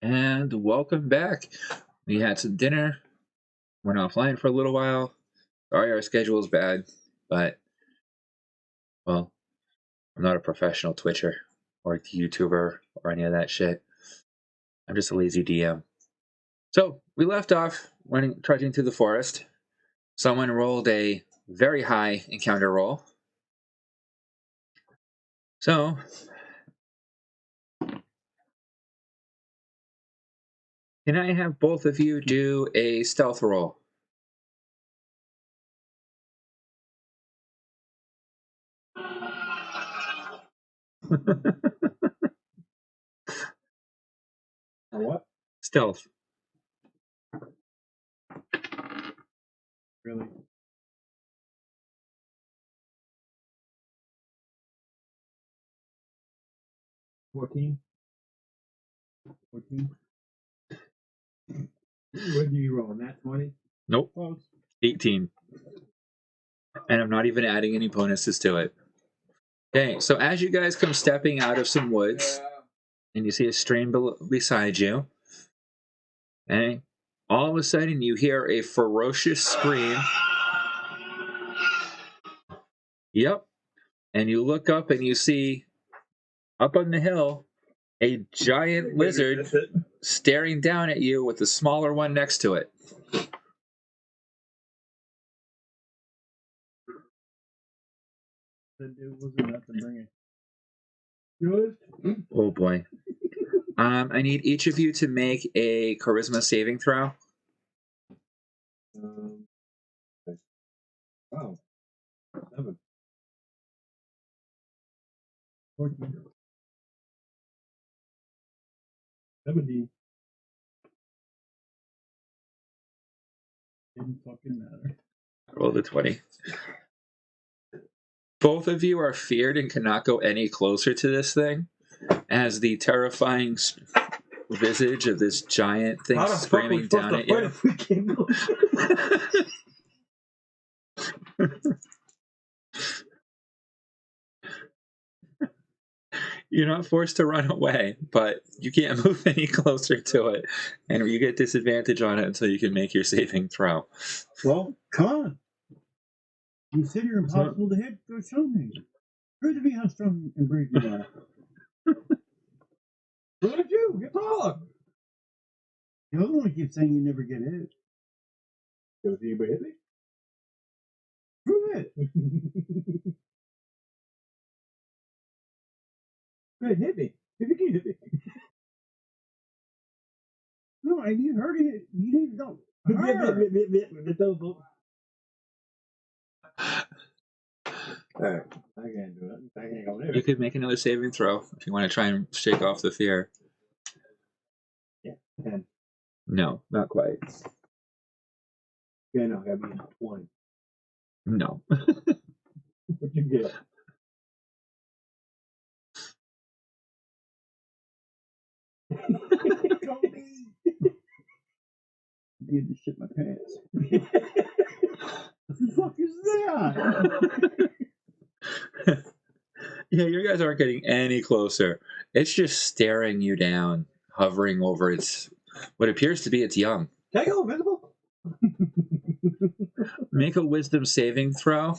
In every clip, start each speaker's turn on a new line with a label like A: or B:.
A: And welcome back. We had some dinner. Went offline for a little while. Sorry, our schedule is bad, but well, I'm not a professional Twitcher or YouTuber or any of that shit. I'm just a lazy DM. So we left off when trudging through the forest. Someone rolled a very high encounter roll. So can I have both of you do a stealth roll?
B: What?
A: Stealth.
B: Really? $14. What do you roll? Nat 20?
A: Nope.
B: Close.
A: 18. And I'm not even adding any bonuses to it. Okay, so as you guys come stepping out of some woods, and you see a stream beside you, okay, all of a sudden you hear a ferocious scream. Yep. And you look up and you see, up on the hill, a giant lizard staring down at you with a smaller one next to it. Oh boy. I need each of you to make a charisma saving throw.
B: Wow. 7. 14. 17. Didn't fucking matter.
A: Roll the 20. Both of you are feared and cannot go any closer to this thing, as the terrifying visage of this giant thing screaming down at you. You're not forced to run away, but you can't move any closer to it, and you get disadvantage on it until you can make your saving throw.
B: Well, come on. You said you're impossible to hit. Go show me. Prove to me how strong and brave you are. What did you? Get taller. The other one keeps saying you never get hit. Does anybody hit me? Prove it. Go ahead, hit me. If you can hit me. No, I need her to hit. You need to go. Alright, I can't do it. I can't go there.
A: You could make another saving throw if you want to try and shake off the fear.
B: Yeah, 10.
A: No, not quite.
B: Yeah, no, I mean 20.
A: No.
B: What'd you get? I need to shit my pants. What the fuck is that?
A: Yeah, you guys aren't getting any closer. It's just staring you down, hovering over its what appears to be its young.
B: Can I go invisible?
A: Make a wisdom saving throw.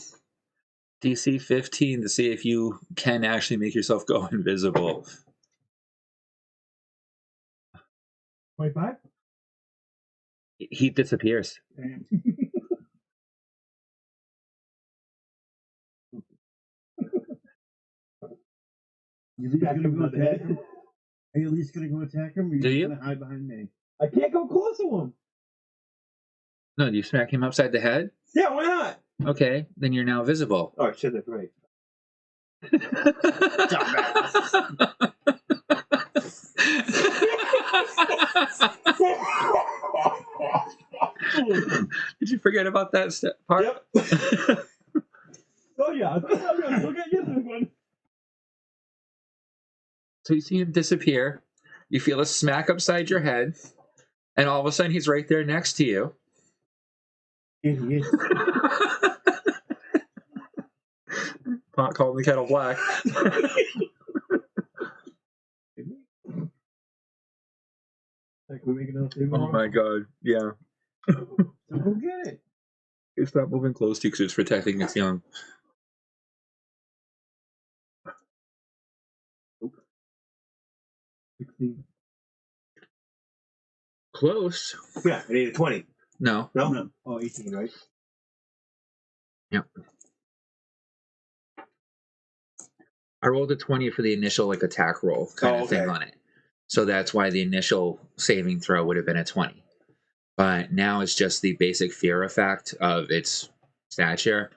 A: DC 15 to see if you can actually make yourself go invisible.
B: 25?
A: He disappears.
B: Damn. You at least gonna go attack him? Are you at least gonna go attack him? Or
A: Do you?
B: Gonna hide behind me? I can't go close to him.
A: No, do you smack him upside the head?
B: Yeah, why not?
A: Okay, then you're now visible.
B: Oh shit, that's right.
A: Did you forget about that part?
B: Yep. Oh yeah, look at you this one.
A: So you see him disappear. You feel a smack upside your head, and all of a sudden he's right there next to you.
B: Idiot.
A: Pot calling the kettle black.
B: Can we make another save?
A: Oh my god, yeah.
B: So go get it.
A: It's not moving close to you because it's protecting its young.
B: Nope. 16.
A: Close.
C: Yeah, I need a 20.
A: No.
B: No. Oh, 18, right?
A: Yep. I rolled a 20 for the initial like attack roll kind of thing on it. So that's why the initial saving throw would have been a 20. But now it's just the basic fear effect of its stature,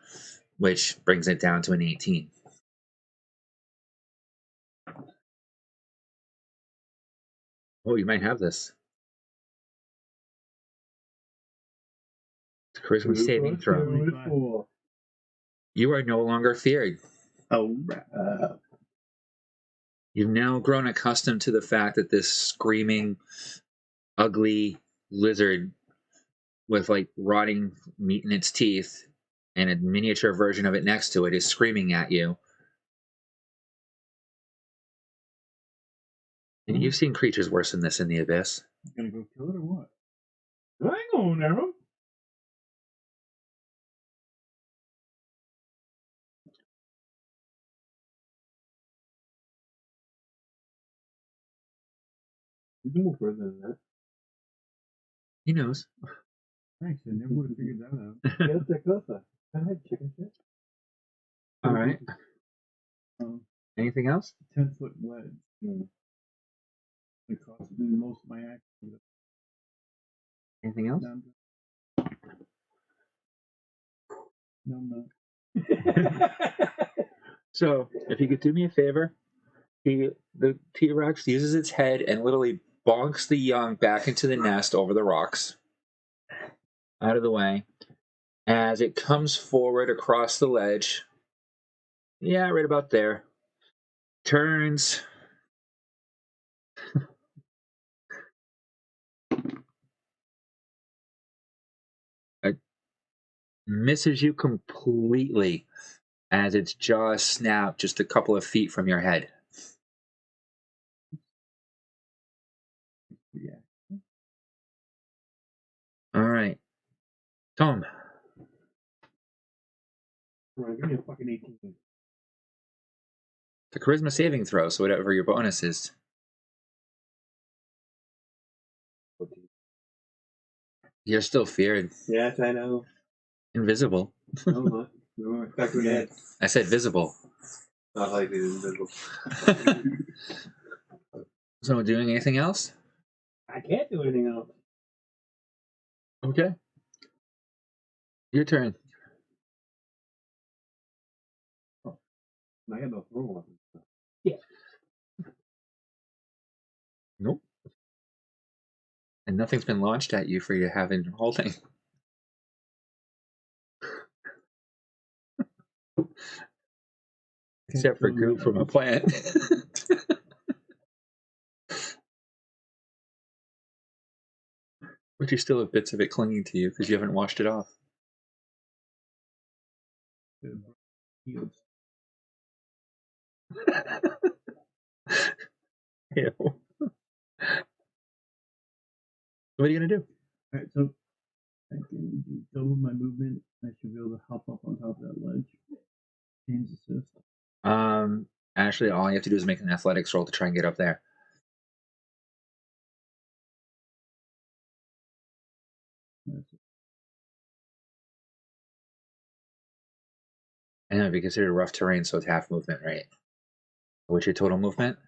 A: which brings it down to an 18. Oh, you might have this. Charisma saving throw.
B: 24.
A: You are no longer feared.
B: Oh,
A: You've now grown accustomed to the fact that this screaming, ugly lizard with like rotting meat in its teeth and a miniature version of it next to it is screaming at you. And you've seen creatures worse than this in the abyss.
B: You gonna go kill it or what? I ain't going there. You can move further than that.
A: He knows.
B: Thanks, I never would have figured that out.
C: Yeah, take closer. Go ahead, chicken shit.
A: All right. Anything else?
B: 10-foot ledge. It cost me most of my actions.
A: Anything else?
B: No, I'm not.
A: So, if you could do me a favor, the T-Rex uses its head and literally bonks the young back into the nest over the rocks. Out of the way. As it comes forward across the ledge. Yeah, right about there. Turns. Misses you completely as its jaws snap just a couple of feet from your head.
B: Yeah.
A: All right. Tom.
B: Right, give me a fucking 18.
A: The charisma saving throw, so whatever your bonus is. You're still feared.
C: Yes, I know.
A: Invisible.
B: No, I'm not. No,
C: Back to the head.
A: I said visible.
C: Not like it is invisible.
A: So doing anything else?
B: I can't do anything else.
A: Okay. Your turn.
B: I got no throw weapon.
A: Nope. And nothing's been launched at you for you having holding. Except for goo from a plant. But you still have bits of it clinging to you because you haven't washed it off.
B: Heals.
A: Ew. What are you going to do?
B: Alright, so I can do double my movement. I should be able to hop up on top of that ledge. Change assist.
A: Actually, all you have to do is make an athletics roll to try and get up there.
B: That's it.
A: And it'd be considered rough terrain, so it's half movement, right? What's your total movement?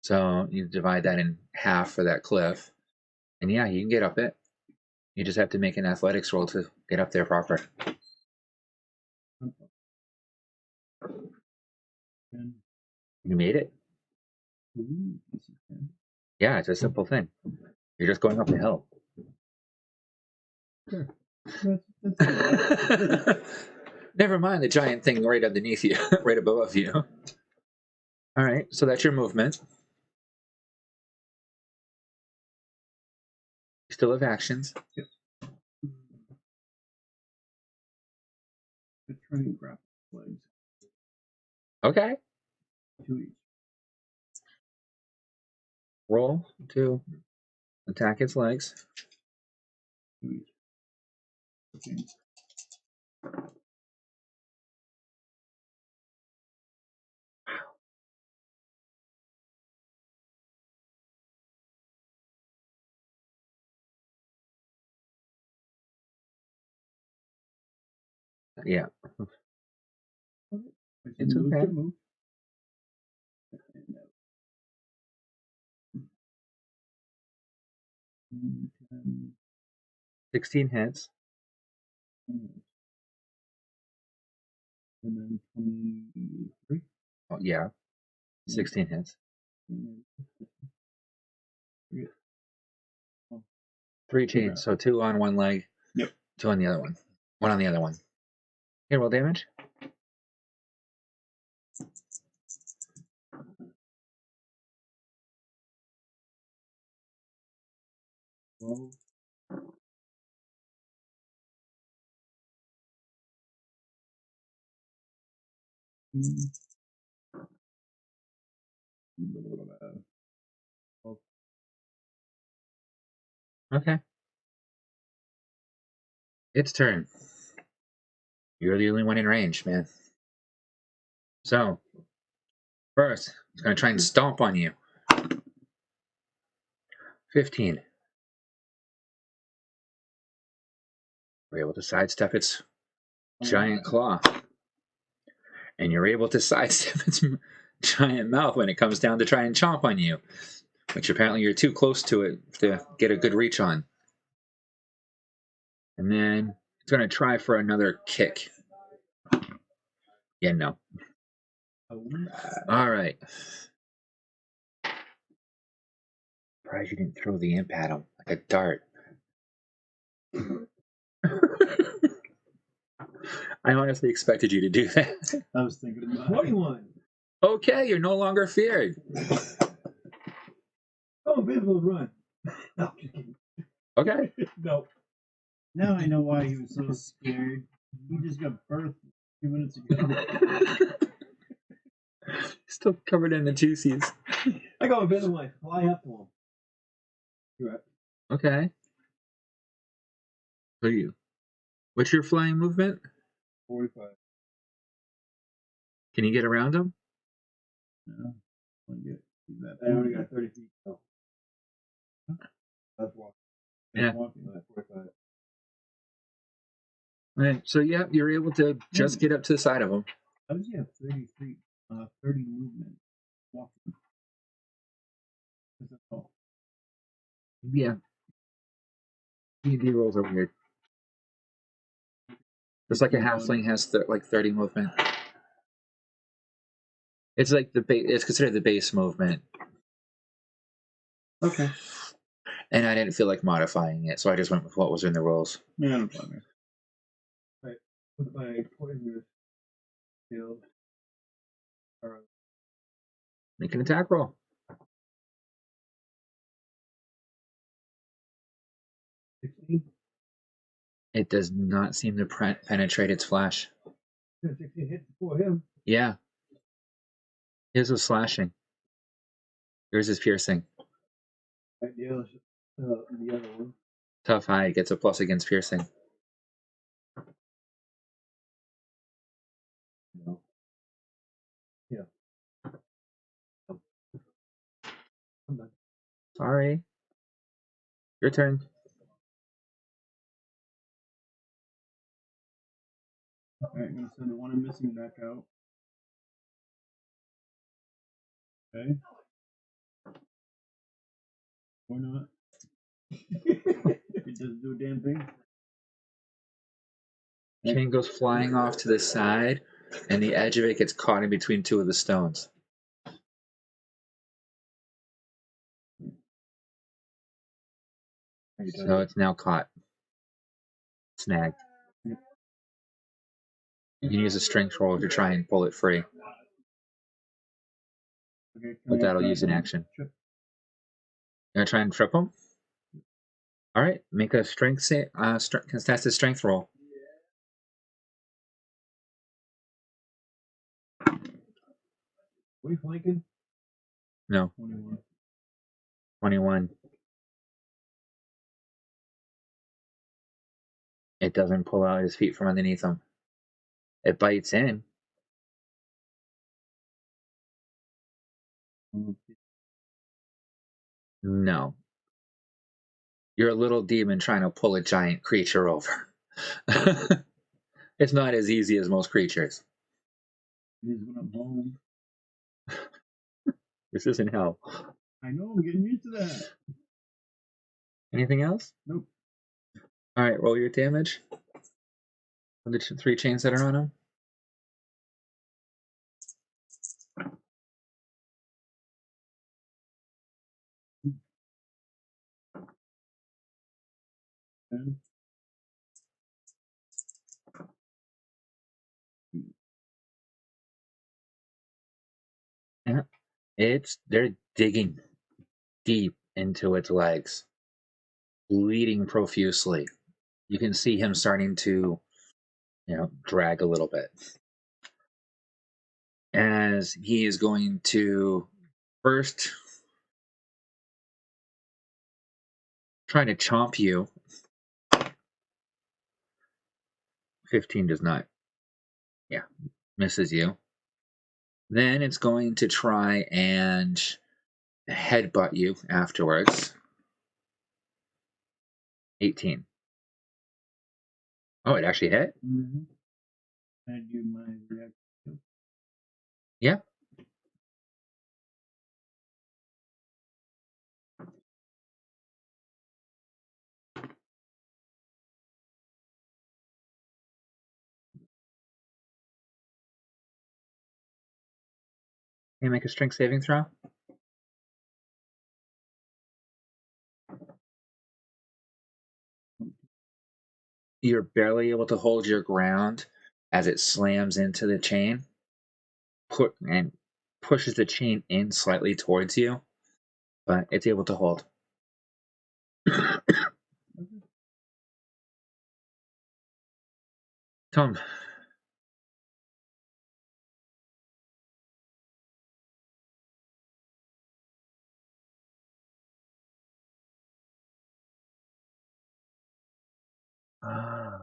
A: So you divide that in half for that cliff. And yeah, you can get up it. You just have to make an athletics roll to get up there proper.
B: And,
A: You made it.
B: this is 10.
A: Yeah, it's a simple thing. You're just going up the hill.
B: Sure. That's
A: Never mind the giant thing right underneath you, right above you. All right, so that's your movement. You still have actions.
B: Yep. The train grapple legs.
A: Okay.
B: 2 each.
A: Roll to attack its legs.
B: Okay.
A: Yeah.
B: It's
A: okay.
B: To move.
A: 16 hits.
B: And then 23.
A: Oh, yeah. 16 hits.
B: Yeah.
A: 3 chains. So 2 on one leg.
B: Yep.
A: 2 on the other one. 1 on the other one. Here, roll damage.
B: Well,
A: Okay. Its turn. You're the only one in range, man. So, first, it's going to try and stomp on you. 15. You're able to sidestep its giant claw. And you're able to sidestep its giant mouth when it comes down to try and chomp on you. Which apparently you're too close to it to get a good reach on. And then it's going to try for another kick. Yeah, no. All right. Surprised you didn't throw the imp at him like a dart. I honestly expected you to do that.
B: I was thinking about
C: 21.
A: Okay, you're no longer feared.
C: Oh, invisible run. No, just kidding.
A: Okay.
C: No.
B: Now I know why he was so scared. He just got birthed a few minutes ago.
A: Still covered in the juices.
C: I go invisible and fly up to him. You're right.
A: Okay. So what's your flying movement?
C: 45.
A: Can you get around him?
B: No, that.
C: I only got 30 feet. So. That's walking.
A: Yeah.
B: Walking.
C: 45.
A: Right. So yeah, you're able to just get up to the side of him.
B: How does he have 30 feet? 30 movement walking. What's that called?
A: Yeah. D&D rolls are weird. Just like a halfling has like 30 movement. It's like it's considered the base movement.
C: Okay.
A: And I didn't feel like modifying it, so I just went with what was in the rules.
B: Yeah, no problem.
C: Right. With my poisonous shield. Alright.
A: Make an attack roll.
C: 16?
A: It does not seem to penetrate its flesh.
C: 16 hits for him.
A: Yeah. His was slashing. Yours is piercing.
C: Right, the other one.
A: Tough high gets a plus against piercing.
C: No. Yeah. I'm done.
A: Sorry. Your turn.
B: Alright, I'm gonna send the one I'm missing back out. Okay. Or not. It doesn't do a damn thing.
A: Chain goes flying off to the side, and the edge of it gets caught in between 2 of the stones. So it's now caught. Snagged.
B: Yep.
A: You can use a strength roll to try and pull it free,
B: Okay,
A: but that'll use an action.
B: Trip.
A: You gonna try and trip him? All right, make a strength contested strength roll.
C: What are you flanking?
A: No.
B: 21.
A: 21. It doesn't pull out his feet from underneath him. It bites in. No. You're a little demon trying to pull a giant creature over. It's not as easy as most creatures.
B: He's gonna bone.
A: This isn't hell.
B: I know, I'm getting used to that.
A: Anything else?
B: Nope.
A: All right, roll your damage. The 3 chains that are on him.
B: And
A: Yeah. They're digging deep into its legs, bleeding profusely. You can see him starting to, drag a little bit. As he is going to first trying to chomp you. 15 does not. Yeah, misses you. Then it's going to try and headbutt you afterwards. 18. Oh, it actually hit?
B: mm-hmm. I do my reaction.
A: Yeah. Can you make a strength saving throw? You're barely able to hold your ground as it slams into the chain and pushes the chain in slightly towards you, but it's able to hold. Tom. Oh.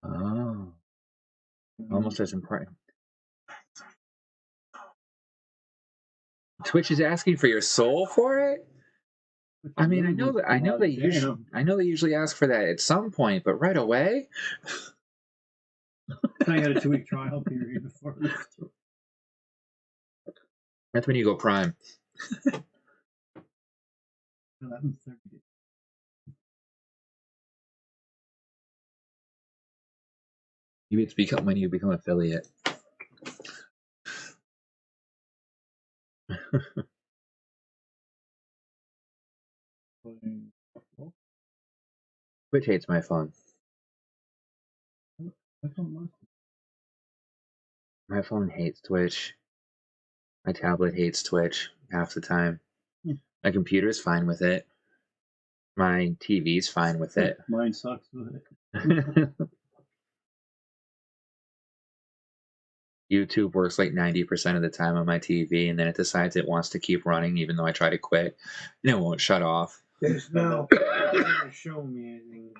A: Oh. Almost as important. Twitch is asking for your soul for it? I mean, I know they usually ask for that at some point, but right away?
B: I had a 2-week trial period before this.
A: That's when you go prime.
B: No, that was 30 days.
A: It's become when you become affiliate. Twitch hates my phone. My phone hates Twitch. My tablet hates Twitch half the time. My computer's fine with it. My TV's fine with it.
B: Mine sucks with it.
A: YouTube works like 90% of the time on my TV, and then it decides it wants to keep running even though I try to quit, and it won't shut off.
B: There's no it show me anything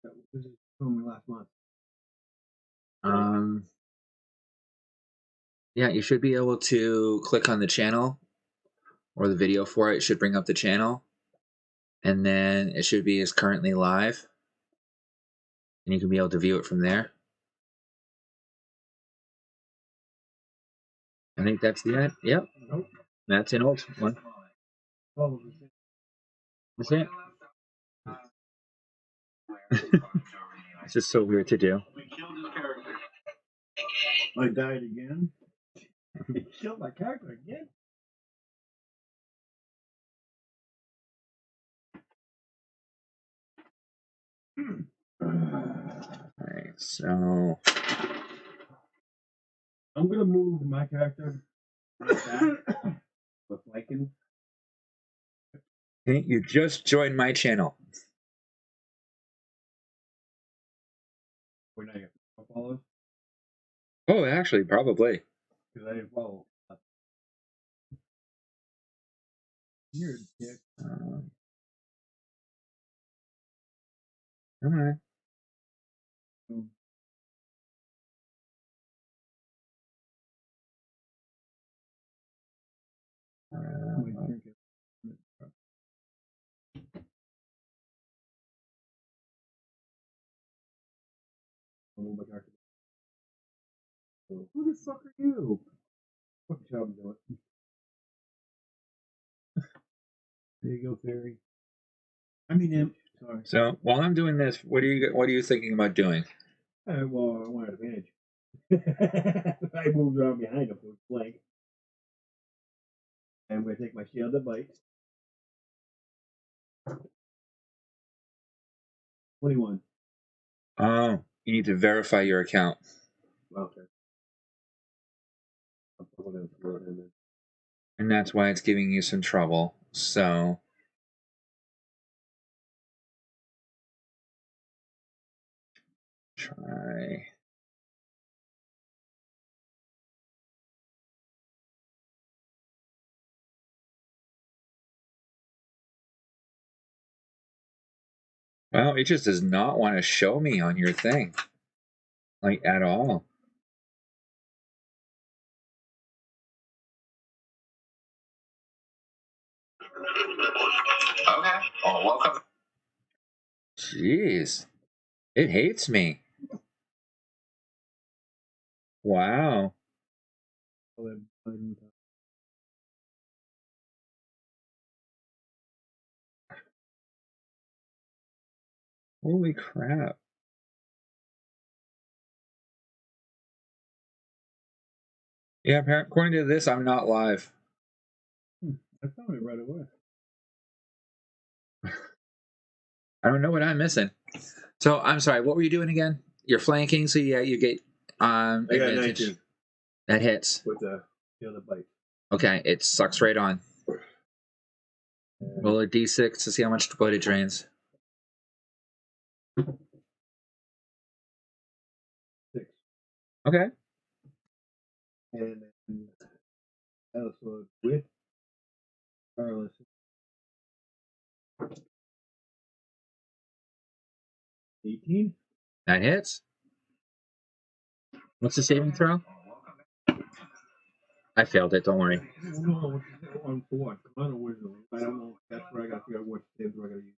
B: that was showing me last month.
A: Yeah, you should be able to click on the channel or the video for it. It should bring up the channel, and then it should be as currently live, and you can be able to view it from there. I think that's the end. Yep.
B: Nope.
A: That's an old one.
B: Oh,
A: That's it. It's just so weird to do.
B: I died again. He killed my character again.
A: Alright, so
B: I'm gonna move my character back with Lycan.
A: hey, you just joined my channel.
B: Wait, now you have follows.
A: Oh, actually, probably.
C: Because I didn't follow. You're a dick.
A: Come on.
C: Drink it. Who the fuck are you? Fuck job I'm doing. There you go, Fairy. I mean, imp. Sorry.
A: So while I'm doing this, what are you thinking about doing?
C: Well, I want advantage. I moved around behind him for his flank. I'm going to take my shield that bites. 21.
A: Oh, you need to verify your account.
C: Okay. I'm going to throw it in there.
A: And that's why it's giving you some trouble. So try. Well, it just does not want to show me on your thing. Like, at all.
D: Okay. Oh, welcome.
A: Jeez. It hates me. Wow. Holy crap. Yeah, according to this, I'm not live.
C: I found it right away.
A: I don't know what I'm missing. So, I'm sorry, what were you doing again? You're flanking, so yeah, you get
C: I got
A: advantage.
C: 19
A: That hits.
C: with the other bite.
A: Okay, it sucks right on. Roll a d6 to see how much blood it drains.
C: 6.
A: Okay.
C: And then also with Carlos. 18.
A: That hits. What's the saving throw? I failed it, don't worry.
C: I don't know on what. Con or wisdom. I don't know. That's where I got to figure out what saves I got to use.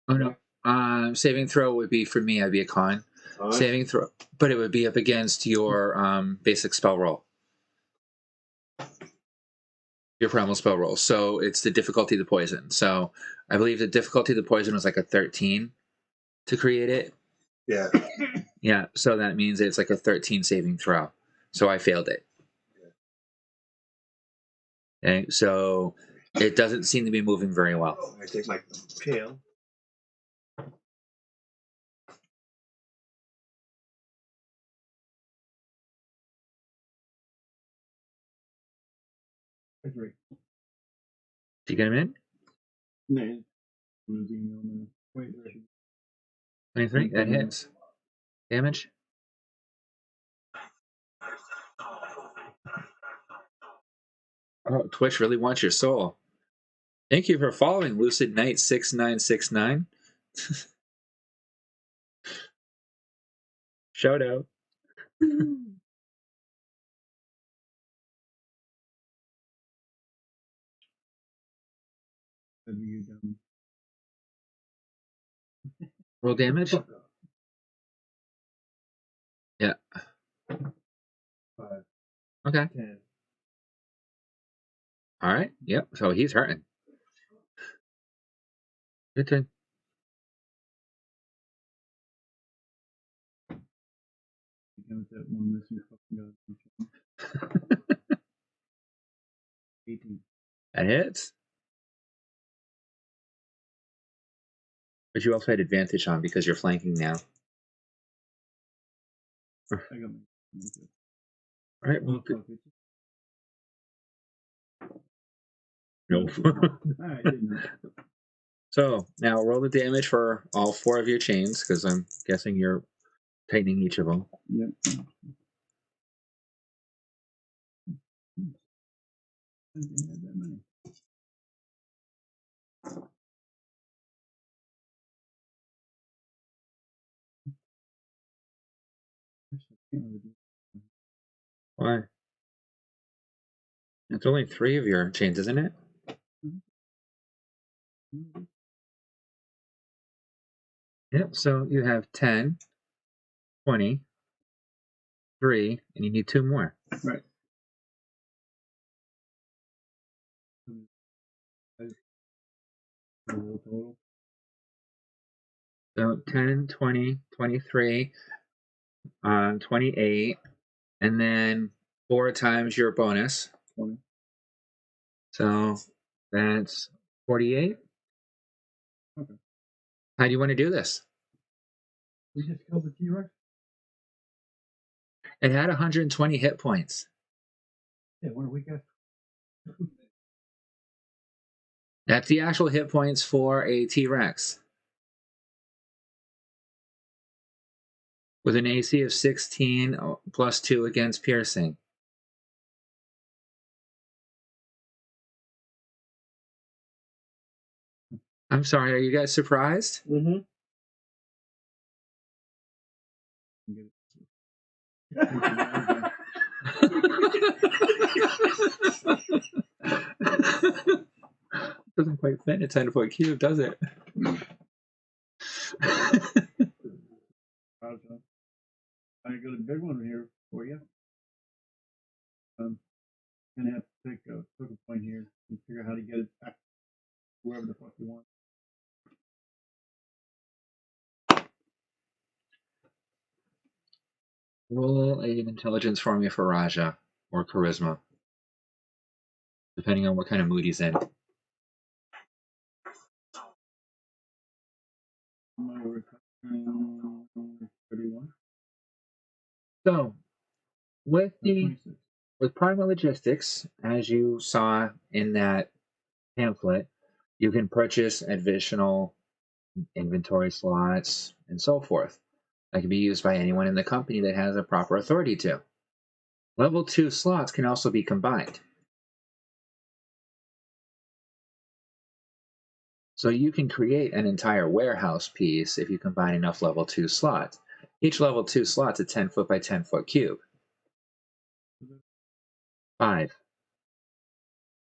A: Oh, no. Saving throw would be, for me, I'd be a con. Saving throw. But it would be up against your basic spell roll. Your primal spell roll. So it's the difficulty of the poison. So I believe the difficulty of the poison was like a 13 to create it.
C: Yeah.
A: Yeah, so that means it's like a 13 saving throw. So I failed it. Okay, so it doesn't seem to be moving very well.
C: I take my pail. Three.
A: Do you get him in?
C: 9. Losing 23.
A: 23? That hits. Damage? Oh, Twitch really wants your soul. Thank you for following Lucid Knight 6969. Shout out. Roll damage? Yeah.
C: 5.
A: Okay.
C: 10.
A: All right. Yep. So he's hurting. Good turn.
C: That one missing fucking 18.
A: That hits. But you also had advantage on because you're flanking now.
C: I got my.
A: All right. Well, good.
C: No.
A: Nope.
C: I didn't.
A: So now roll the damage for all 4 of your chains because I'm guessing you're tightening each of them.
C: Yep.
B: I didn't think I had that many. Actually, I can't really do it.
A: Why? It's only 3 of your chains, isn't it?
B: Mhm.
A: Yep. So you have 10, 20, 3, and you need 2 more.
B: Right. Total.
A: So 10, 20, 23, 28, and then 4 times your bonus.
B: 20.
A: So that's 48.
B: Okay.
A: How do you want to do this?
B: We just killed the T-Rex?
A: It had 120 hit points.
B: Yeah, what a week after.
A: That's the actual hit points for a T-Rex. With an AC of 16 plus 2 against piercing. I'm sorry, are you guys surprised?
C: Mm-hmm.
A: Doesn't quite fit in a 10-foot cube, does it?
B: I got a big one here for you. Gonna have to take a point here and figure out how to get it back wherever the fuck you want.
A: Roll an intelligence for me for Raja, or charisma, depending on what kind of mood he's in.
B: My recurring 31.
A: So, with the
B: 26.
A: with Primal Logistics, as you saw in that pamphlet, you can purchase additional inventory slots and so forth. That can be used by anyone in the company that has a proper authority to. Level 2 slots can also be combined. So you can create an entire warehouse piece if you combine enough level 2 slots. Each level 2 slot's a 10-foot by 10-foot cube. 5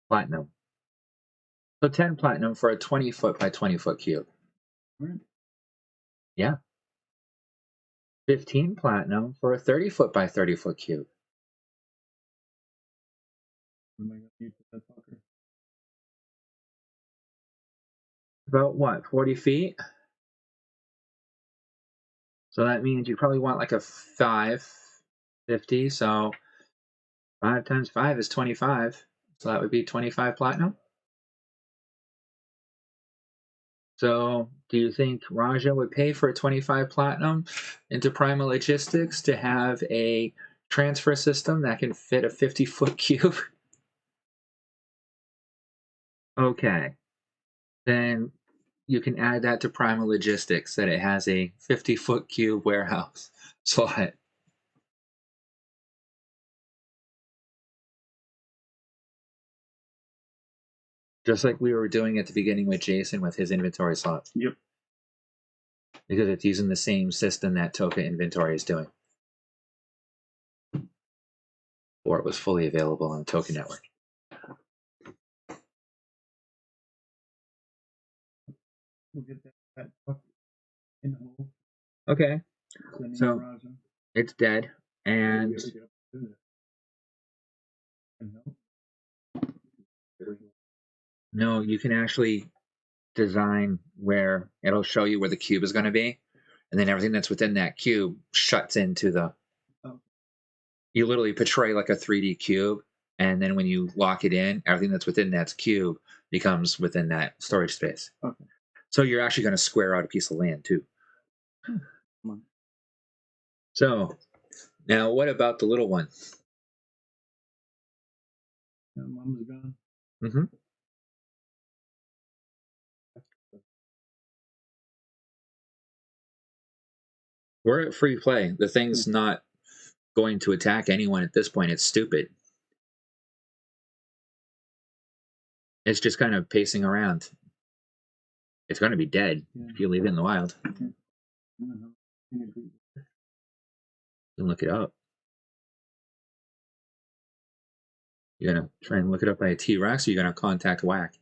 A: platinum. So 10 platinum for a 20-foot by 20-foot cube.
B: Right.
A: Yeah. 15 platinum for a 30-foot by 30-foot cube.
B: What am I gonna need for that fucker?
A: About what, 40 feet? So that means you probably want like a 550. So 5 times 5 is 25. So that would be 25 platinum. So do you think Raja would pay for a 25 platinum into Primal Logistics to have a transfer system that can fit a 50-foot cube? Okay. Then you can add that to Primal Logistics, that it has a 50-foot cube warehouse slot. Just like we were doing at the beginning with Jason with his inventory slots.
B: Yep.
A: Because it's using the same system that Toka Inventory is doing. Or it was fully available on the Toka network.
B: We'll get that fucker in the hole.
A: Okay.
B: Sending
A: So-
B: Raja.
A: It's dead. And
B: We have to get up to do that. And help.
A: no, you can actually design where it'll show you where the cube is going to be. And then everything that's within that cube shuts into the...
B: Oh.
A: You literally portray like a 3D cube. And then when you lock it in, everything that's within that cube becomes within that storage space.
B: Okay.
A: So you're actually going to square out a piece of land too.
B: Come on.
A: So now what about the little one?
B: Momma's gone.
A: Mm-hmm. We're at free play. The thing's not going to attack anyone at this point. It's stupid. It's just kind of pacing around. It's going to be dead if you leave it in the wild.
B: You
A: You can look it up. You're going to try and look it up by a T-Rex, or you're going to contact Whack.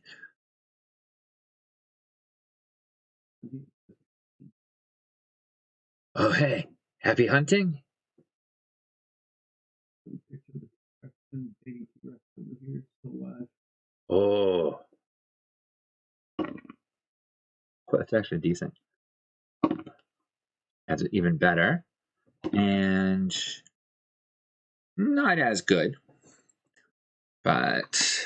A: Oh, hey. Happy hunting? Oh. Well, that's actually decent. That's even better. And not as good. But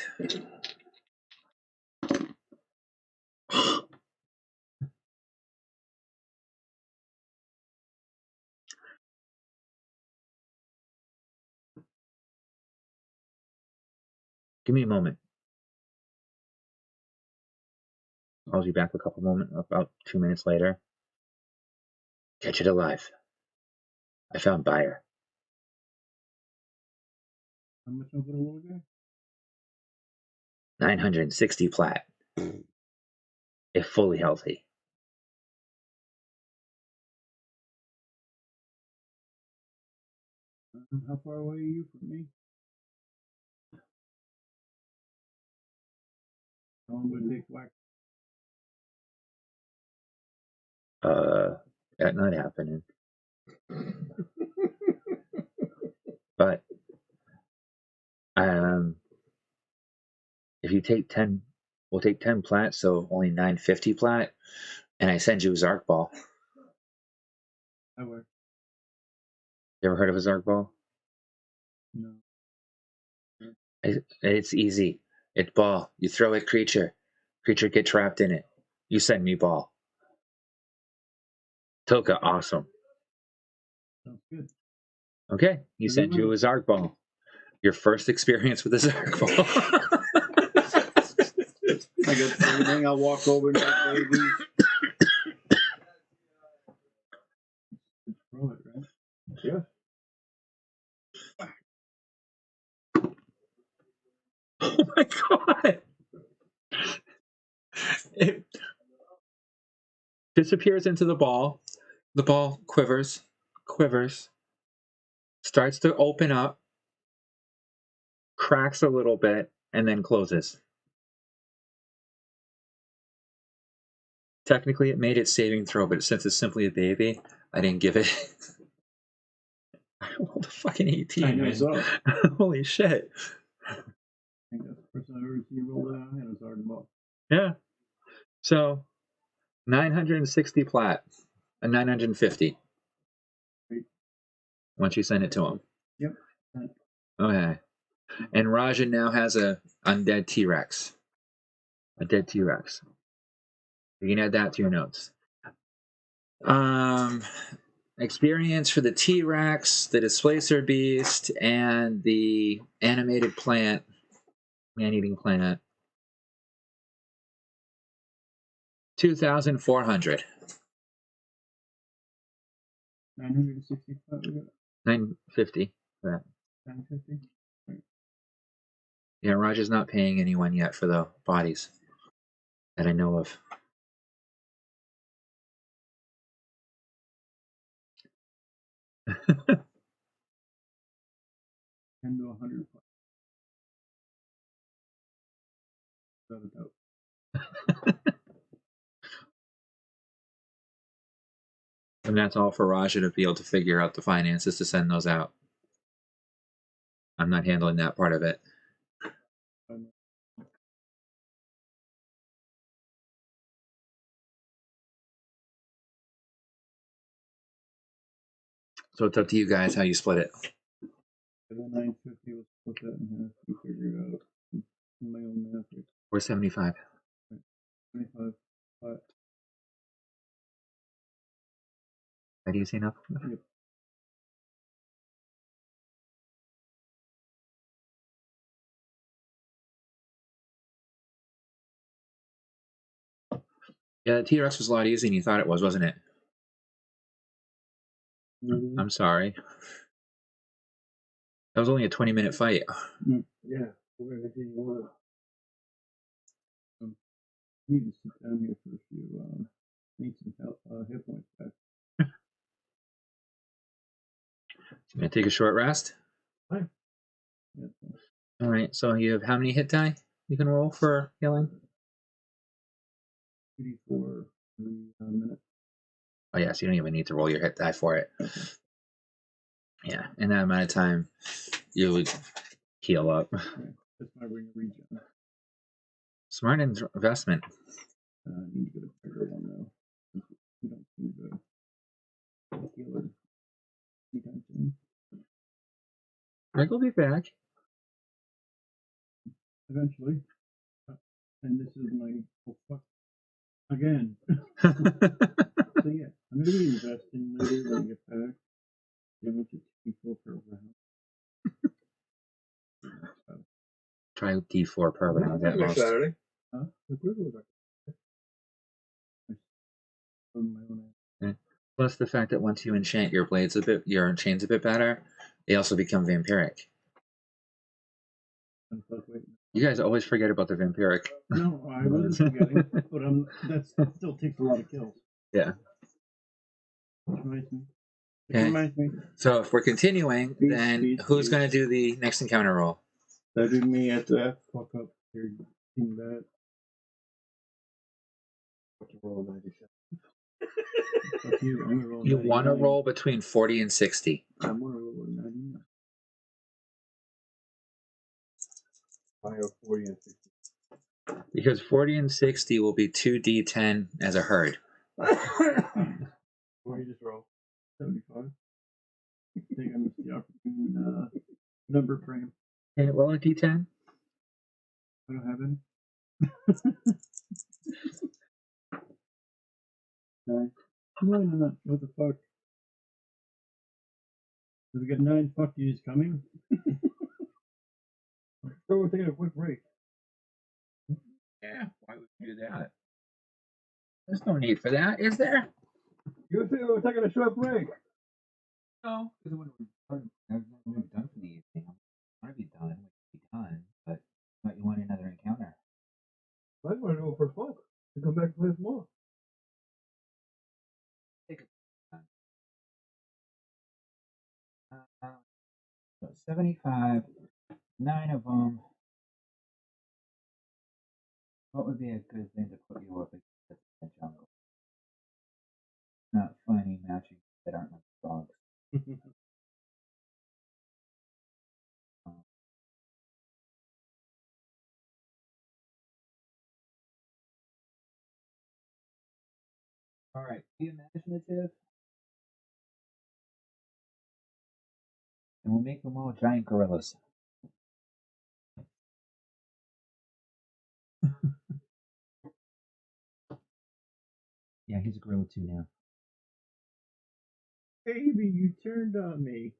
A: give me a moment. I'll be back a couple moments, about 2 minutes later. Catch it alive. I found buyer.
B: How much over the little guy?
A: 960 plat. If fully healthy.
B: How far away are you from me? How long would it take Whack?
A: That's not happening. But if you take 10, we'll take 10 plat, so only 950 plat, and I send you a Zark ball.
B: I work.
A: You ever heard of a Zark ball?
B: No.
A: It's easy. It's ball. You throw it, creature. Creature get trapped in it. You send me ball. Toka, awesome.
B: Sounds good.
A: Okay, you send you a Zark ball. Your first experience with a Zark ball.
B: I got everything. I'll walk over and that baby. Throw it, right?
C: Yeah.
A: Oh my god! It disappears into the ball. The ball quivers, starts to open up, cracks a little bit, and then closes. Technically, it made its saving throw, but since it's simply a baby, I didn't give it. I rolled a fucking 18.
B: I know,
A: Man.
B: so.
A: Holy shit.
B: I think that's the first time I've ever seen you roll that out. It was hard to ball.
A: Yeah. So, 960 plat, and 950.
B: Great.
A: Once you send it to him.
B: Yep.
A: Okay. And Rajan now has a undead T-Rex. A dead T-Rex. You can add that to your notes. Experience for the T-Rex, the Displacer Beast, and the animated plant, man-eating plant. 2,400.
B: 965 we got?
A: 950 for that.
B: 950? Right.
A: Yeah, Raja's not paying anyone yet for the bodies that I know of.
B: $10 to 100. Without a doubt.
A: And that's all for Raja to be able to figure out the finances to send those out. I'm not handling that part of it. So it's up to you guys how you split it.
B: The 950 was split that in half. You figure it out. In my own math.
A: We're 75.
B: 25.
A: That easy enough?
B: Yep.
A: Yeah, the T-Rex was a lot easier than you thought it was, wasn't it?
B: Mm-hmm.
A: I'm sorry. That was only a 20-minute fight.
C: Yeah. We're going to continue on.
B: need to sit down here for a few. Need some help, hit points back.
A: Gonna take a short rest.
C: Fine.
B: Yeah,
A: All right. So you have how many hit die you can roll for healing?
B: 2d4 every minute.
A: Oh yeah, so you don't even need to roll your hit die for it.
B: Okay.
A: Yeah, in that amount of time, you would heal up.
B: Yeah, that's my ring of regen.
A: Smart investment.
B: I need to get a bigger one though. We don't seem to heal it anytime soon.
A: Greg will be back.
B: Eventually. And this is my again. So yeah, I'm gonna be investing later when I get back. Damage is equal per round.
A: Try D4 per round at most.
C: Saturday.
B: Huh? The equivalent from my own.
A: Yeah. Plus the fact that once you enchant your blades a bit, your chains a bit better, they also become vampiric. You guys always forget about the vampiric.
B: No, I wasn't forgetting, but that still takes a lot of kills.
A: Yeah.
B: Which reminds me.
A: Okay.
B: Reminds me.
A: So if we're continuing, then who's going to do the next encounter roll?
B: That did me at the fuck up here. Seeing that.
C: What's the roll 97?
B: Fuck you. I'm gonna roll.
A: You want to roll between 40 and 60.
B: I'm gonna roll 99.
C: I have 40 and 60.
A: Because 40 and 60 will be 2d10 as a herd.
C: What do you just roll?
B: 75. I think I missed the opportune number frame.
A: Okay, roll a d10.
B: I don't have any. 9. No. What the fuck? Did we get 9 fuck yous coming?
C: So we're taking a quick break.
A: Yeah, why would you do that? There's no need for that, is there?
C: You think we're taking a short break?
A: No, because when we're done for the evening, I want to be done. We can be done, but you want another encounter.
C: I want to go for fun and come back and play some more.
A: Take a 75, 9 of them. What would be a good thing to put you up against the jungle? Not finding matching that aren't like dogs. All right, be imaginative. And we'll make them all giant gorillas. Yeah, he's a gorilla too now.
B: Baby, you turned on me.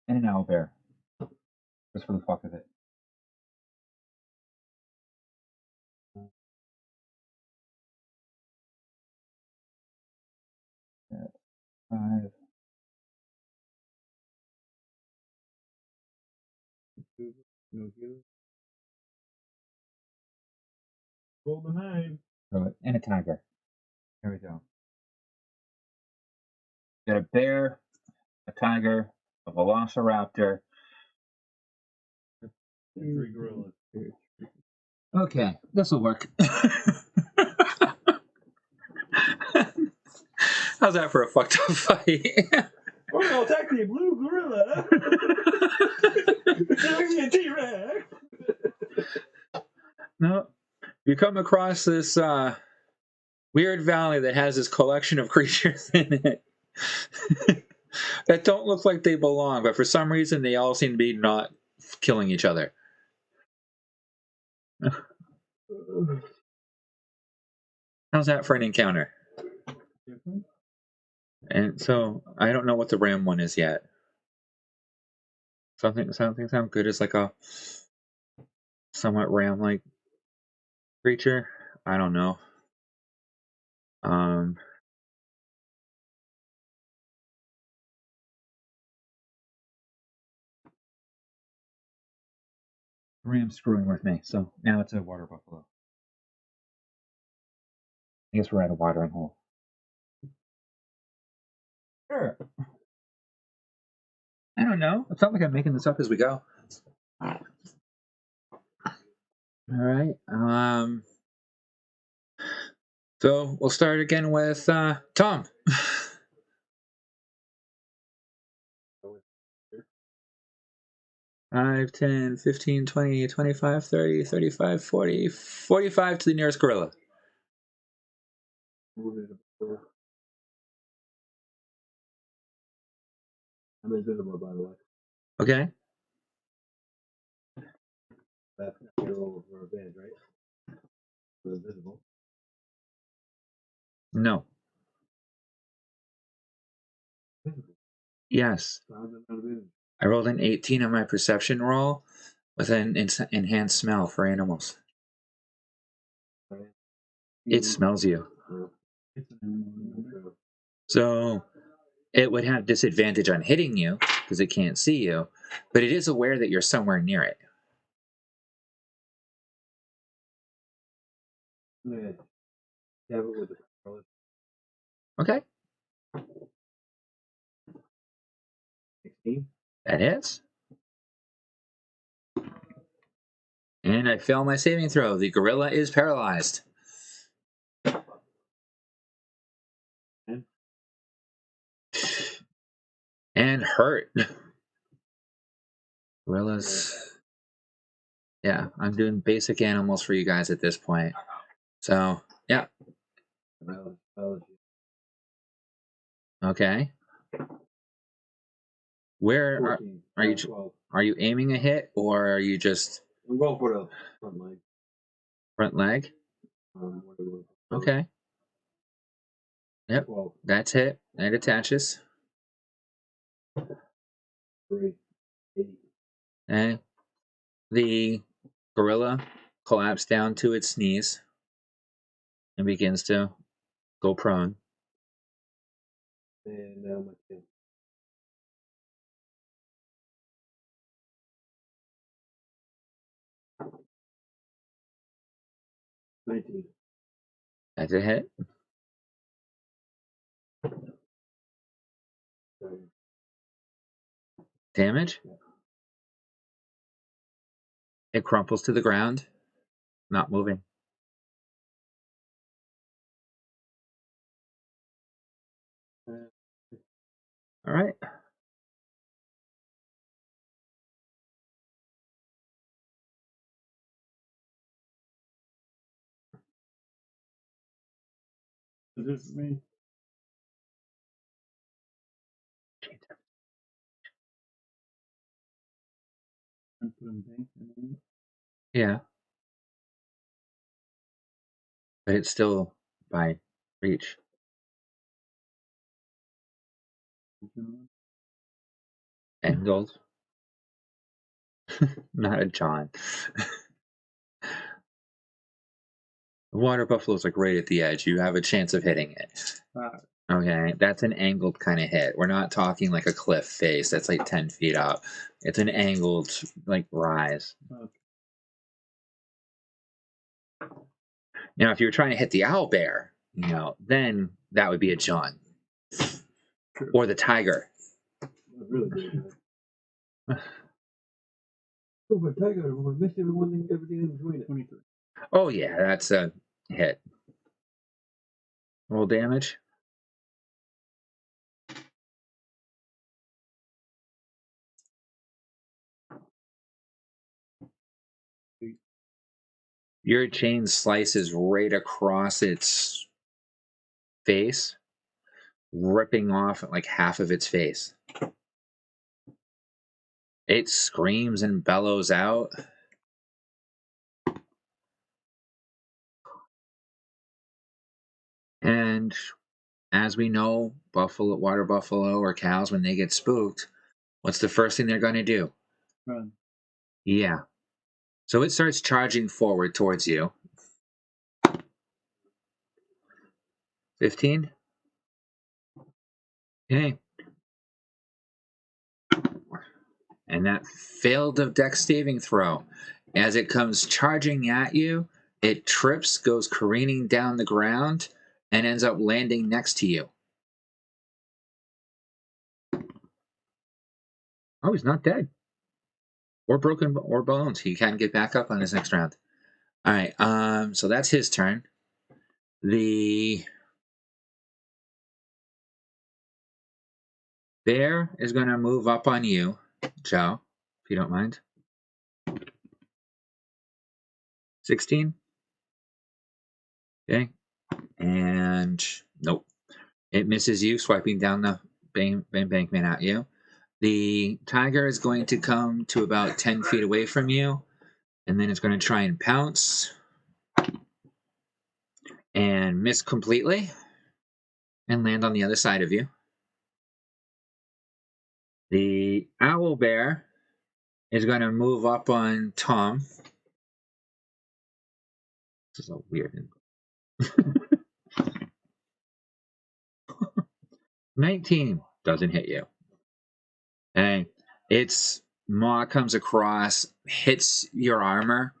A: And an owlbear. Just for the fuck of it. Yeah, 5.
B: No healing.
C: Roll the 9.
A: And a tiger. There we go. Got a bear, a tiger, a velociraptor.
C: 3 gorillas.
A: Okay, this will work. How's that for a fucked up fight?
C: Oh no, it's actually a blue gorilla. It's actually a T-Rex.
A: No. You come across this weird valley that has this collection of creatures in it that don't look like they belong, but for some reason they all seem to be not killing each other. How's that for an encounter? And so I don't know what the ram one is yet. Something sound good as like a somewhat ram-like creature. I don't know. ram screwing with me, so now it's a water buffalo. I guess we're at a watering hole. Sure. I don't know. It's not like I'm making this up as we go. All right. So we'll start again with Tom. 5, 10, 15, 20, 25, 30, 35, 40, 45 to the nearest gorilla.
C: I'm invisible, by the way.
A: Okay.
C: That's not your role for a band, right? We're invisible.
A: No.
C: Invisible.
A: Yes.
C: So how's it not invisible?
A: I rolled an 18 on my perception roll with an enhanced smell for animals.
C: Right?
A: It smells you.
B: It's an animal number.
A: So it would have disadvantage on hitting you because it can't see you, but it is aware that you're somewhere near it.
C: Yeah. Yeah, but with the controller.
A: Okay.
C: 16.
A: That hits. And I fail my saving throw. The gorilla is paralyzed. And hurt. Gorillas. Yeah, I'm doing basic animals for you guys at this point. So, yeah. Okay. Where
C: 14,
A: are you?
C: 12.
A: Are you aiming a hit, or are you just
C: I'm going for the front leg.
A: front leg? Okay. Yep.
C: 12.
A: That's hit. It attaches.
C: 3. 8.
A: Okay. The gorilla collapsed down to its knees and begins to go prone.
C: And now my 10.
A: That's a hit. Damage. It crumples to the ground, not moving. All right.
B: Is it for me? I'm putting bank in it.
A: Yeah. But it's still by reach. Angled. Not a John. The water buffalo's like right at the edge. You have a chance of hitting it. Okay, that's an angled kind of hit. We're not talking like a cliff face that's like 10 feet up. It's an angled like rise.
B: Okay.
A: Now, if you were trying to hit the owl bear, then that would be a John.
B: True.
A: Or the tiger.
C: That's really good. Oh, but tiger, I missed everything in between it.
B: 23.
A: Oh, yeah, that's a hit. Roll damage. Your chain slices right across its face, ripping off like half of its face. It screams and bellows out. And as we know, water buffalo or cows, when they get spooked, what's the first thing they're going to do?
B: Run.
A: Yeah. So it starts charging forward towards you. 15. Okay. And that failed a dex saving throw. As it comes charging at you, it trips, goes careening down the ground, and ends up landing next to you. Oh, he's not dead. Or broken or bones. He can get back up on his next round. All right, so that's his turn. The bear is going to move up on you, Joe, if you don't mind. 16. Okay. And nope. It misses you, swiping down the embankment at you. The tiger is going to come to about 10 feet away from you, and then it's going to try and pounce and miss completely and land on the other side of you. The owl bear is going to move up on Tom. This is a weird. 19 doesn't hit you. And its maw comes across, hits your armor,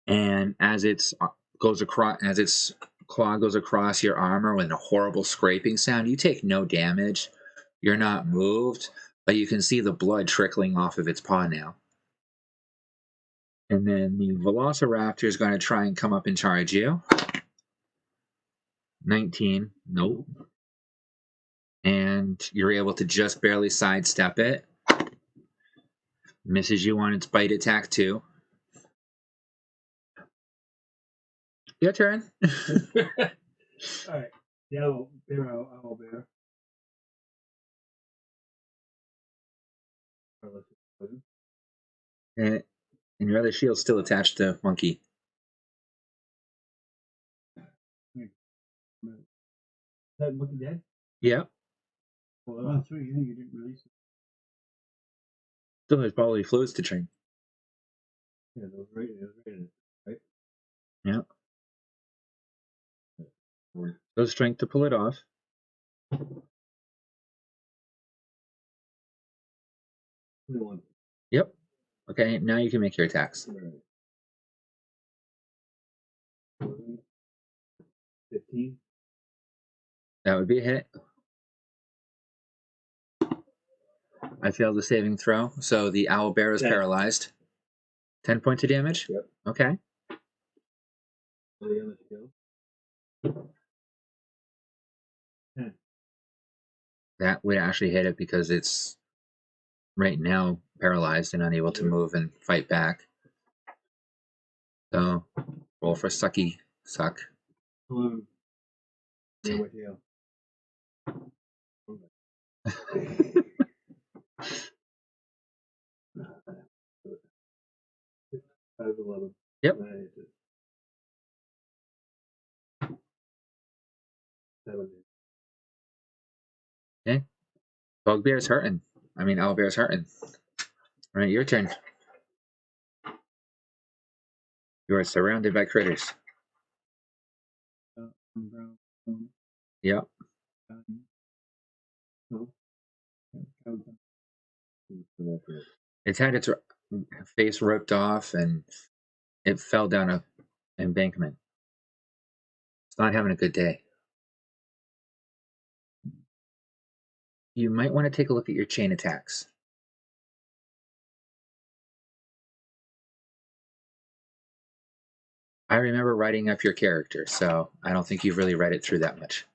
A: and as its claw goes across your armor with a horrible scraping sound, you take no damage. You're not moved, but you can see the blood trickling off of its paw now. And then the velociraptor is going to try and come up and charge you. 19, nope. And you're able to just barely sidestep it. Misses you on its bite attack too. Your turn.
C: All right. The owl bear.
A: And your other shield's still attached to Monkey.
C: Is that monkey dead?
A: Yep.
B: Well, that's right. Yeah, you didn't release it.
A: Still has bodily fluids to train.
C: Yeah, it was right in it, right?
A: Yep. So strength to pull it off. Yep. Okay, now you can make your attacks.
C: 15.
A: That would be a hit. I failed the saving throw, so the owl bear is paralyzed. 10 points of damage?
C: Yep.
A: Okay.
C: The other skill. 10.
A: That would actually hit it because it's right now paralyzed and unable to move and fight back. So roll for sucky suck.
C: 11. Yeah, what tail? 5-11.
A: Yep.
C: 7.
A: Okay. Bugbear's hurting. Owlbear's hurting. All right, your turn. You are surrounded by critters.
B: Brown.
A: Yep. It's had its face ripped off and it fell down an embankment. It's not having a good day. You might want to take a look at your chain attacks. I remember writing up your character, so I don't think you've really read it through that much.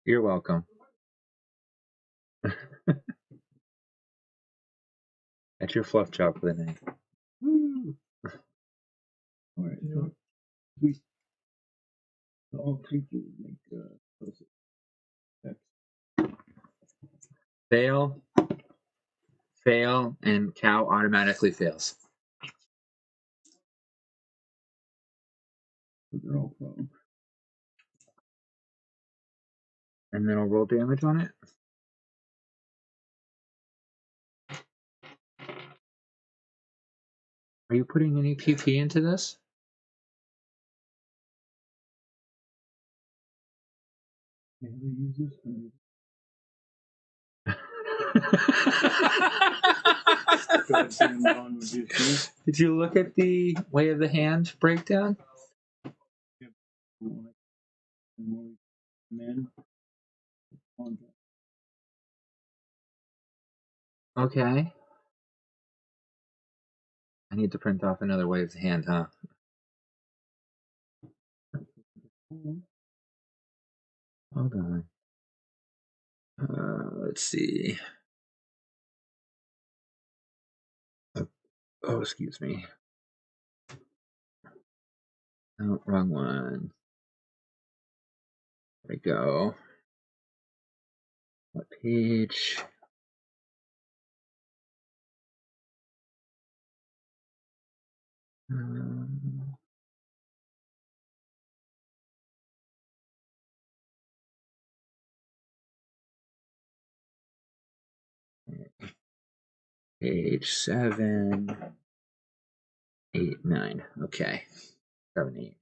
A: You're welcome. That's your fluff job for the night.
B: All right. So all creatures make attacks.
A: Fail, and cow automatically fails.
B: They're all prone.
A: And then I'll roll damage on it. Are you putting any PP into this?
B: Maybe use this one. Goddamn non-magician.
A: Did you look at the Way of the Hand breakdown?
B: Men.
A: Okay. I need to print off another Way of the Hand, huh? Hold on. Let's see. Oh, excuse me. Oh, wrong one. There we go. What page? Page 7, 8, 9. Okay. 7, 8.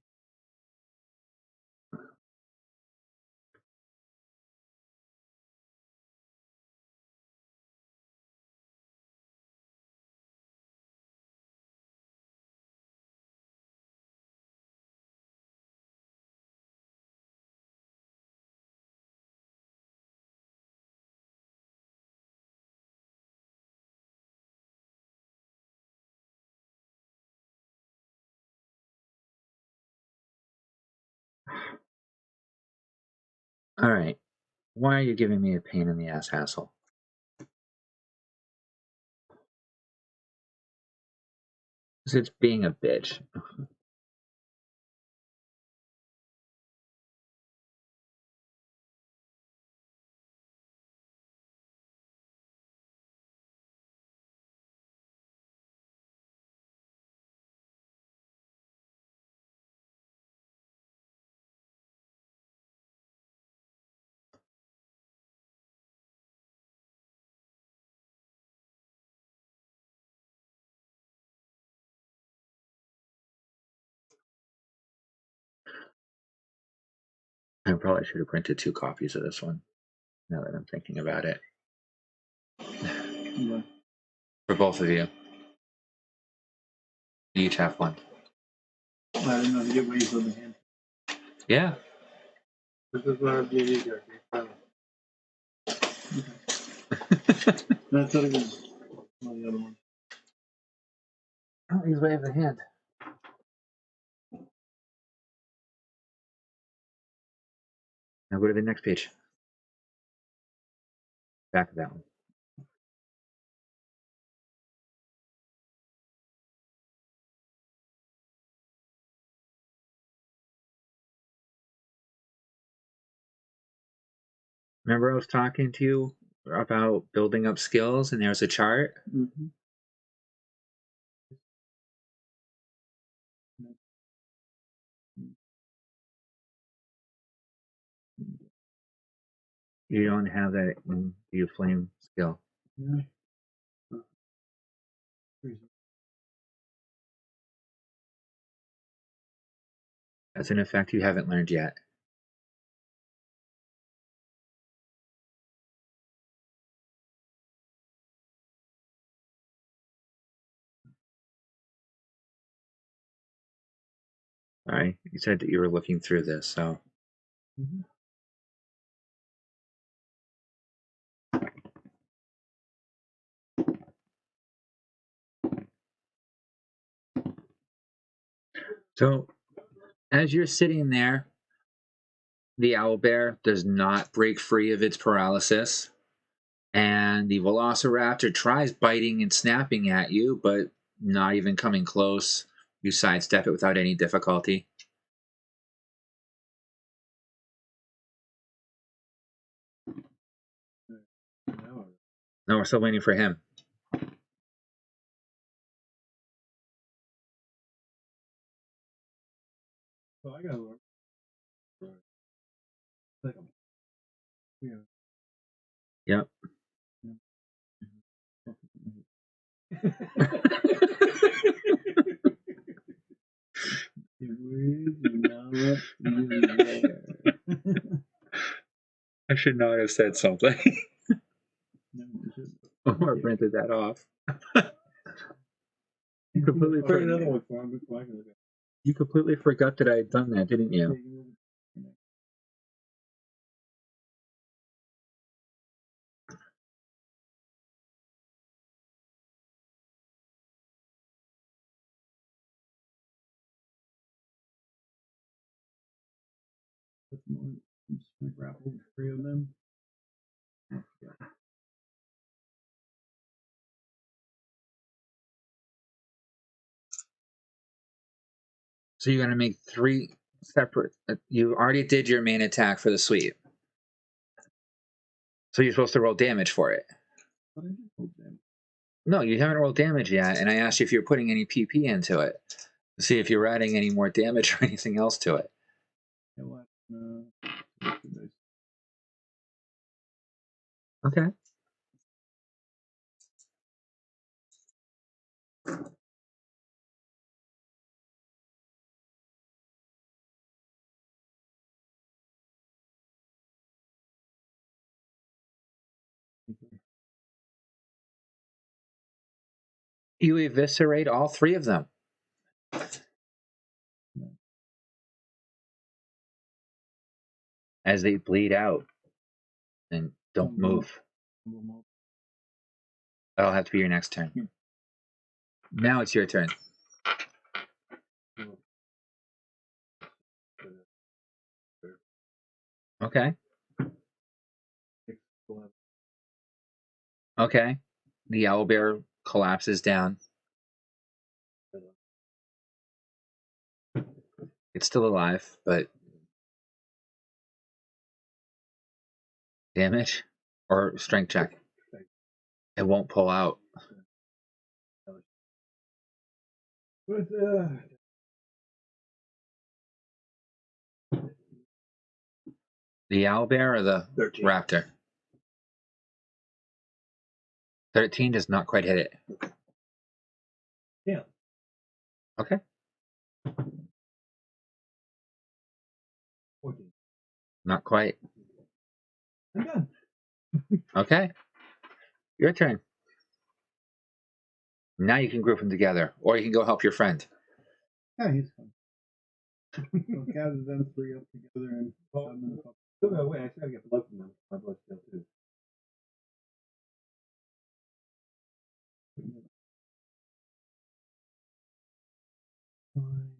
A: All right. Why are you giving me a pain in the ass hassle? Because it's being a bitch. I probably should have printed 2 copies of this one, now that I'm thinking about it.
B: Yeah.
A: For both of you. You each have one.
B: I don't know if you get ways on the hand.
A: Yeah.
C: This is what I'm doing here.
B: That's not even one of the other ones.
A: Oh, he's Way of the Hand. Now go to the next page. Back of that one. Remember I was talking to you about building up skills and there's a chart?
B: Mm-hmm.
A: You don't have that in the flame skill.
B: Yeah.
A: That's an effect you haven't learned yet. All right. You said that you were looking through this, so.
B: Mm-hmm.
A: So, as you're sitting there, the owlbear does not break free of its paralysis, and the velociraptor tries biting and snapping at you, but not even coming close. You sidestep it without any difficulty. No, we're still waiting for him.
B: So I gotta look. Like, yeah.
A: Yep.
B: It was not easy there.
A: I should not have said something.
B: No, is it?
A: Or printed that off. You completely
C: Print
A: forgot.
C: another one for him before I can look at it.
A: You completely forgot that I had done that, didn't you?
B: Put them on. I'm just gonna grapple 3 of them.
A: So you're gonna make 3 separate. You already did your main attack for the sweep. So you're supposed to roll damage for it.
B: But I just rolled them.
A: No, you haven't rolled damage yet, and I asked you if you're putting any PP into it. To see if you're adding any more damage or anything else to it.
B: Yeah, what? What's the dice?
A: Okay. You eviscerate all 3 of them. As they bleed out and don't move. That'll have to be your next turn.
B: Yeah.
A: Now it's your turn. Okay. Okay. The owlbear collapses down. It's still alive, but damage or strength check. It won't pull out.
C: But,
A: The owlbear or the
C: 13.
A: raptor? 13 does not quite hit it.
C: Yeah.
A: Okay.
C: 14.
A: Not quite.
C: I'm done.
A: Okay. Your turn. Now you can group them together, or you can go help your friend.
B: Yeah, he's fine. So gather them 3 up together and
C: Oh.
B: have them in the cup.
C: Still gotta wait. I still gotta get blood from them. My blood's still too.
B: Fine.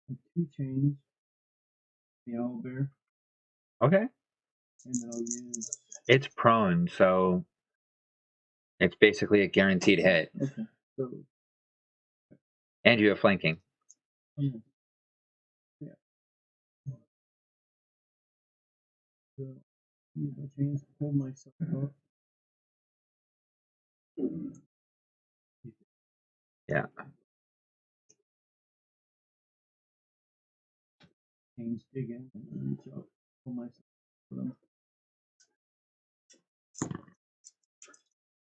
B: And 2 chains. The owlbear.
A: Okay.
B: And then I'll use.
A: It's prone, so it's basically a guaranteed hit.
B: Okay. So.
A: And you have flanking.
B: Yeah. So use my chains to pull myself up.
A: Yeah.
B: Chains dig in and reach up, pull myself for them.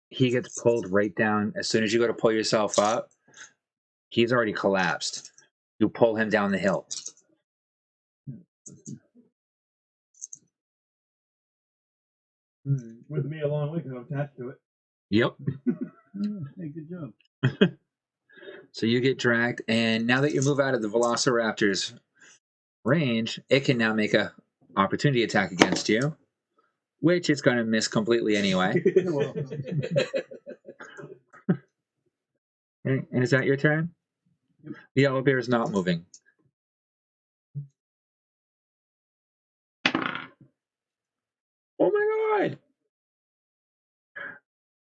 A: He gets pulled right down. As soon as you go to pull yourself up, he's already collapsed. You pull him down the hill.
C: With me a long way because I'm attached to it.
A: Yep.
B: Hey, good job.
A: So you get dragged, and now that you move out of the Velociraptor's range, it can now make a opportunity attack against you, which it's going to miss completely anyway.
C: Well,
A: And is that your turn?
B: Yep.
A: The owlbear is not moving. Oh my god!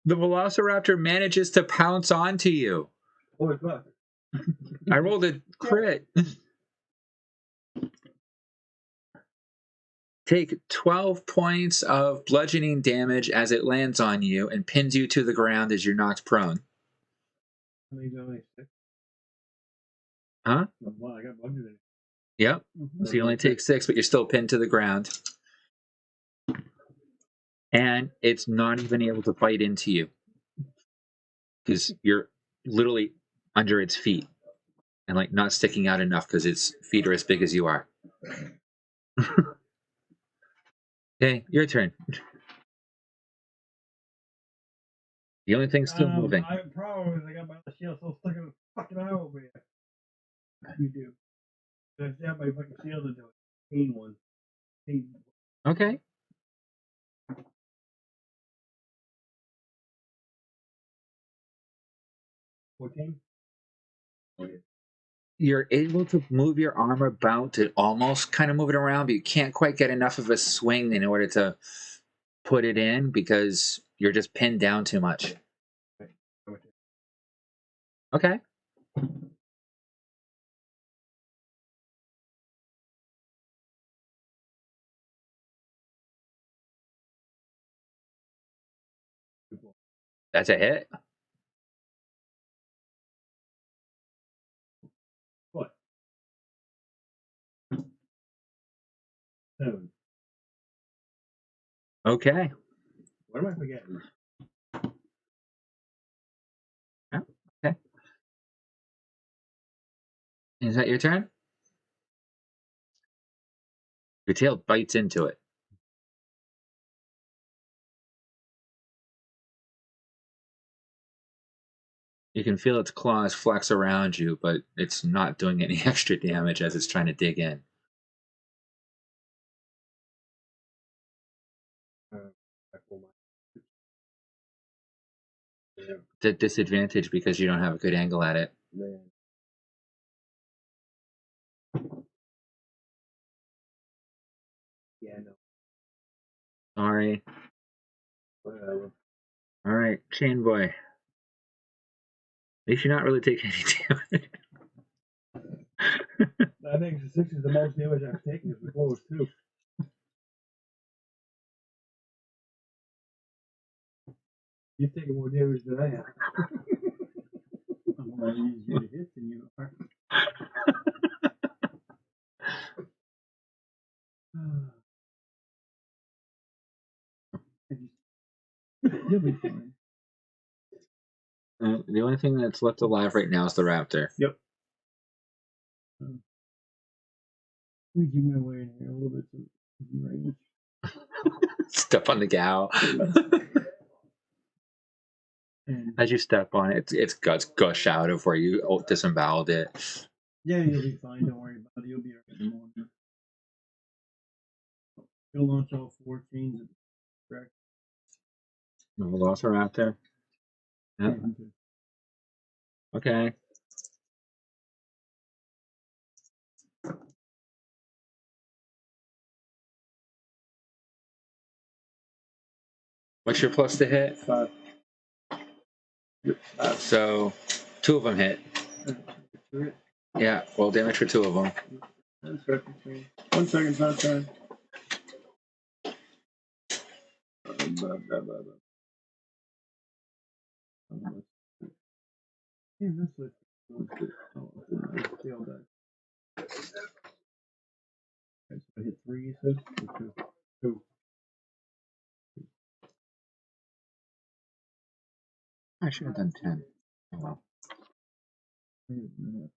A: The Velociraptor manages to pounce onto you.
C: holy fuck.
A: I rolled a crit. Take 12 points of bludgeoning damage as it lands on you and pins you to the ground as you're knocked prone.
C: Maybe only 6.
A: Huh?
C: Well, I got budgeted.
A: Yep.
B: Mhm.
A: So you only take 6, but you're still pinned to the ground. And it's not even able to bite into you because you're literally under its feet and like not sticking out enough because its feet are as big as you are. Okay, your turn. The only thing still moving.
C: I have problems. I got my shield so stuck in the fucking eye over here. You do. I have my fucking shield to do it. Pain one. Pain.
A: Okay.
C: $14? Okay.
A: You're able to move your arm about to almost kind of move it around, but you can't quite get enough of a swing in order to put it in because you're just pinned down too much. Okay. That's a hit.
C: What? 7.
A: Okay.
C: What am I forgetting?
A: Oh, okay. Is that your turn? Your tail bites into it. You can feel its claws flex around you, but it's not doing any extra damage as it's trying to dig in.
C: I pull my. Yeah.
A: It's a disadvantage because you don't have a good angle at it.
C: Man. Yeah, no.
A: Sorry.
C: Whatever.
A: All right, Chain Boy. At least you're not really taking any damage.
C: I think 6 is the most damage I've taken is the close, too. You've taken more damage than I have.
B: I'm a lot easier to hit than you are. You'll be fine.
A: The only thing that's left alive right now is the raptor.
C: Yep.
B: Squeegee my way in here a little bit to range.
A: Step on the gal.
B: And
A: As you step on it, its guts gush out of where you disemboweled it.
B: yeah, you'll be fine. Don't worry about it. You'll be alright in the morning. You'll launch all 4 chains of correct.
A: No Velociraptor. Yep. Okay. What's your plus to hit?
C: 5.
A: So 2 of them hit. Yeah, roll damage for 2 of them.
B: 1 second, not time. Yeah, that's what. Failed that. Okay, so I hit 3, you said? Or 2? 2.
A: I should have done 10. Oh well.
B: Wait a minute.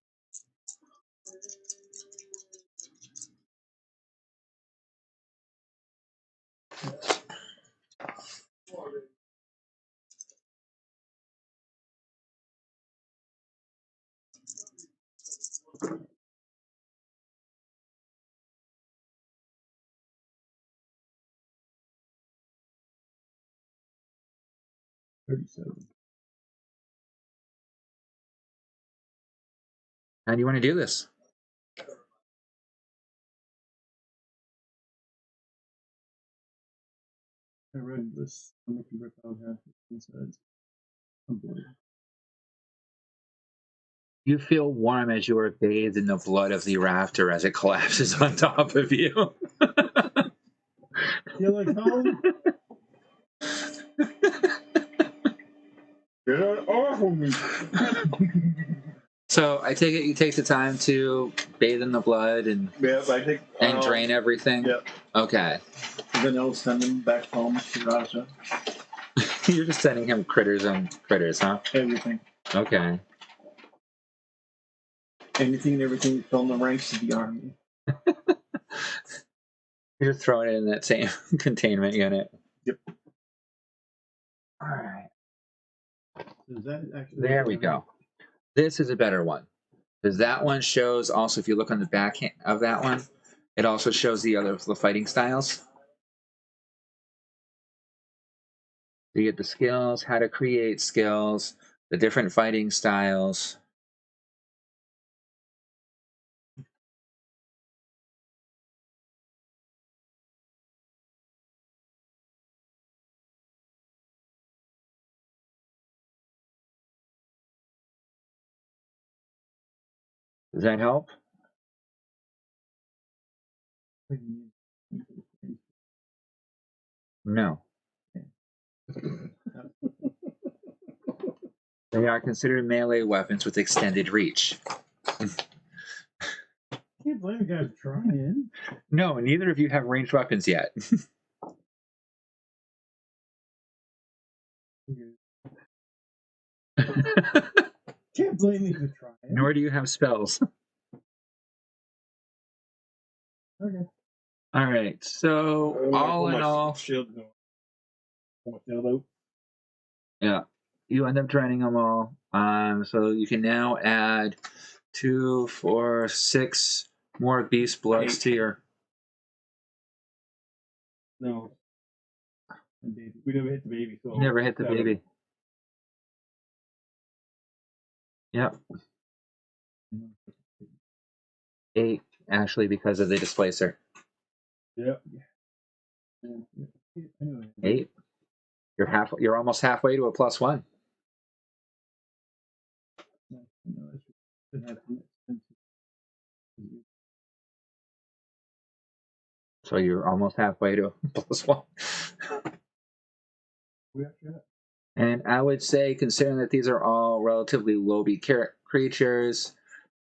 B: $37.
A: How do you want to do this?
B: I read this. I'm looking rip out half the insides. I'm bored.
A: You feel warm as you are bathed in the blood of the raptor as it collapses on top of you.
B: Feel like home?
C: Get off of me!
A: So I take it you take the time to bathe in the blood and
C: Yep, I think.
A: drain everything?
C: Yep.
A: Okay.
B: Then I'll send them back home to Russia.
A: You're just sending him critters on critters, huh?
B: Everything.
A: Okay.
B: Anything and everything from the ranks of the army.
A: You're just throwing it in that same containment unit.
B: Yep.
A: All right.
B: Is that actually
A: There we go. This is a better one. Because that one shows also, if you look on the back of that one, it also shows the fighting styles. You get the skills, how to create skills, the different fighting styles. Does that help? No. They are considered melee weapons with extended reach.
B: Can't blame the guy for trying.
A: No, neither of you have ranged weapons yet.
B: Can't blame me for trying.
A: Nor do you have spells.
B: Okay.
A: All right, so all in all,
B: Shield going. Pull my shield out.
A: yeah, you end up draining them all. So you can now add 2, 4, 6 more beast bloods to your.
B: No. We never hit the baby. So
A: You never hit the
B: 7.
A: baby. Yep. 8 actually because of the displacer.
B: Yep.
A: 8. You're almost halfway to a +1. So you're almost halfway to +1. And I would say, considering that these are all relatively low beat creatures,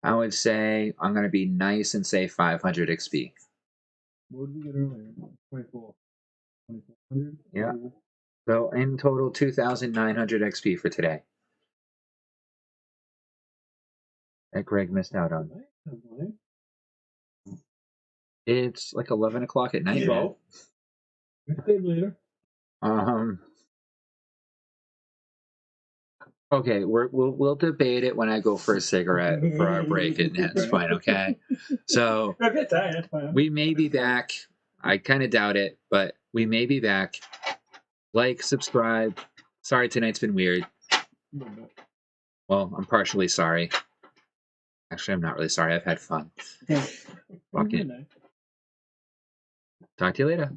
A: I would say I'm going to be nice and say 500 XP.
B: What did we get earlier? 24. 2400?
A: Yeah. So in total, 2,900 XP for today. That Greg missed out on. It's like 11 o'clock at night.
B: Yeah. We stayed later.
A: Okay, we'll debate it when I go for a cigarette for our break, and that's fine. Okay, so we may be back. I kind of doubt it, but we may be back. Like, subscribe. Sorry, tonight's been weird. Well, I'm partially sorry. Actually, I'm not really sorry. I've had fun. Fuck it. Talk to you later.